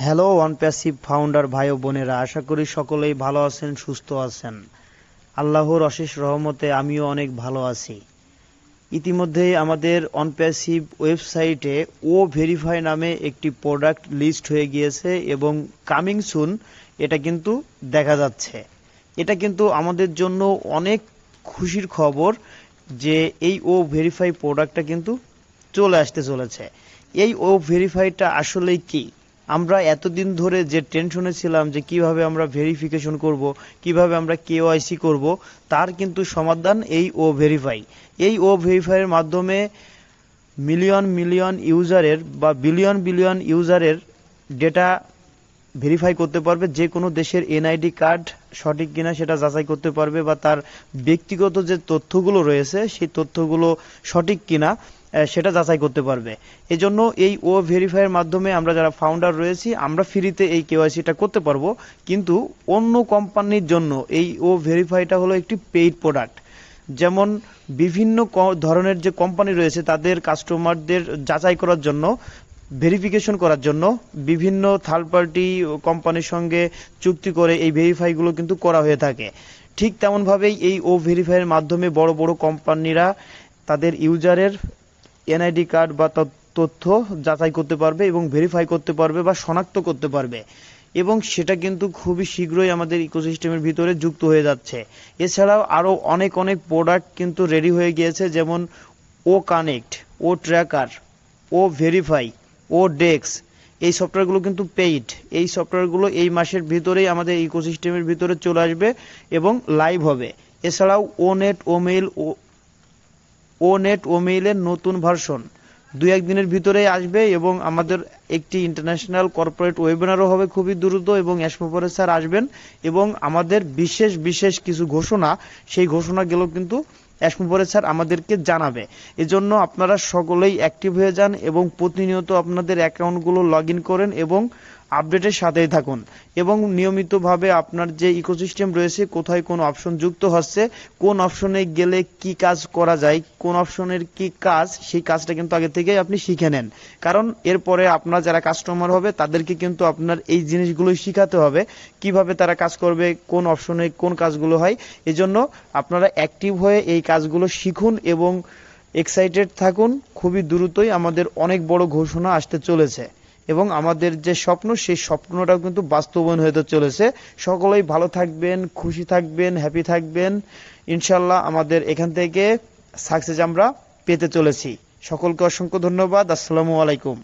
Hello অনপ্যাসিভ founder ভাই ও বোনেরা, আশা করি সকলেই ভালো আছেন, সুস্থ আছেন। আল্লাহর অশেষ রহমতে আমিও অনেক ভালো আছি। ইতিমধ্যেই আমাদের অনপ্যাসিভ ওয়েবসাইটে ও ভেরিফাই নামে একটি প্রোডাক্ট লিস্ট হয়ে গিয়েছে এবং কামিং সুন এটা কিন্তু দেখা যাচ্ছে। এটা কিন্তু আমাদের জন্য অনেক খুশির খবর যে এই ও ভেরিফাই প্রোডাক্টটা কিন্তু চলে আসতে চলেছে। এই ও ভেরিফাইটা আসলেই কি? আমরা এতদিন ধরে যে টেনশনে ছিলাম যে কিভাবে আমরা ভেরিফিকেশন করব, কিভাবে আমরা কেওয়াইসি করব, তার কিন্তু সমাধান এই ও ভেরিফাই। এই ও ভেরিফাইয়ের মাধ্যমে মিলিয়ন মিলিয়ন ইউজারের বা বিলিয়ন বিলিয়ন ইউজারের ডেটা ভেরিফাই করতে পারবে। যে কোনো দেশের এনআইডি কার্ড সঠিক কিনা সেটা যাচাই করতে পারবে, বা তার ব্যক্তিগত যে তথ্যগুলো রয়েছে সেই তথ্যগুলো সঠিক কিনা সেটা যাচাই করতে পারবে। এজন্য এই ও ভেরিফাইয়ের মাধ্যমে আমরা যারা ফাউন্ডার রয়েছি আমরা ফ্রিতে এই কেওয়াইসিটা করতে পারবো। কিন্তু অন্য কোম্পানির জন্য এই ও ভেরিফাইটা হলো একটি পেইড প্রোডাক্ট। যেমন বিভিন্ন ধরনের যে কোম্পানি রয়েছে তাদের কাস্টমারদের যাচাই করার জন্য, ভেরিফিকেশন করার জন্য বিভিন্ন থার্ড পার্টি কোম্পানির সঙ্গে চুক্তি করে এই ভেরিফাইগুলো কিন্তু করা হয়ে থাকে। ঠিক তেমনভাবেই এই ও ভেরিফাইয়ের মাধ্যমে বড় বড় কোম্পানিরা তাদের ইউজারের এনআইডি কার্ড বা তথ্য যাচাই করতে পারবে এবং ভেরিফাই করতে পারবে বা শনাক্ত করতে পারবে, এবং সেটা কিন্তু খুবই শীঘ্রই আমাদের ইকোসিস্টেমের ভিতরে যুক্ত হয়ে যাচ্ছে। এছাড়াও আরও অনেক অনেক প্রোডাক্ট কিন্তু রেডি হয়ে গিয়েছে, যেমন ও কানেক্ট, ও ট্র্যাকার, ও ভেরিফাই, ও ডেক্স। এই সফটওয়্যারগুলো কিন্তু পেইড। এই সফটওয়্যারগুলো এই মাসের ভিতরেই আমাদের ইকোসিস্টেমের ভিতরে চলে আসবে এবং লাইভ হবে। এছাড়াও ও নেট ও মেইলের নতুন ভার্সন 2-1 দিনের ভিতরেই আসবে, এবং আমাদের একটি ইন্টারন্যাশনাল কর্পোরেট ওয়েবিনারও হবে খুবই দ্রুত, এবং অ্যাশমোপরে স্যার আসবেন এবং আমাদের বিশেষ বিশেষ কিছু ঘোষণা, সেই ঘোষণাগুলো কিন্তু অ্যাশমোপরে স্যার আমাদেরকে জানাবে। এজন্য আপনারা সকলেই অ্যাক্টিভ হয়ে যান এবং প্রতিনিয়ত আপনাদের অ্যাকাউন্টগুলো লগ ইন করেন এবং আপডেটের সাথেই থাকুন, এবং নিয়মিতভাবে আপনার যে ইকোসিস্টেম রয়েছে কোথায় কোন অপশন যুক্ত হচ্ছে, কোন অপশনে গেলে কি কাজ করা যায়, কোন অপশনের কি কাজ, সেই কাজটা কিন্তু আগে থেকেই আপনি শিখে নেন। কারণ এরপরে আপনার যারা কাস্টমার হবে তাদেরকে কিন্তু আপনার এই জিনিসগুলোই শিখাতে হবে, কিভাবে তারা কাজ করবে, কোন অপশনে কোন কাজগুলো হয়। এজন্য আপনারা অ্যাক্টিভ হয়ে এই কাজগুলো শিখুন এবং এক্সাইটেড থাকুন। খুবই দ্রুতই আমাদের অনেক বড় ঘোষণা আসতে চলেছে এবং আমাদের যে স্বপ্ন সেই স্বপ্নটাও কিন্তু বাস্তবায়ন হতে চলেছে। সকলেই ভালো থাকবেন, খুশি থাকবেন, হ্যাপি থাকবেন। ইনশাল্লাহ আমাদের এখান থেকে সাকসেস আমরা পেতে চলেছি। সকলকে অসংখ্য ধন্যবাদ। আসসালামু আলাইকুম।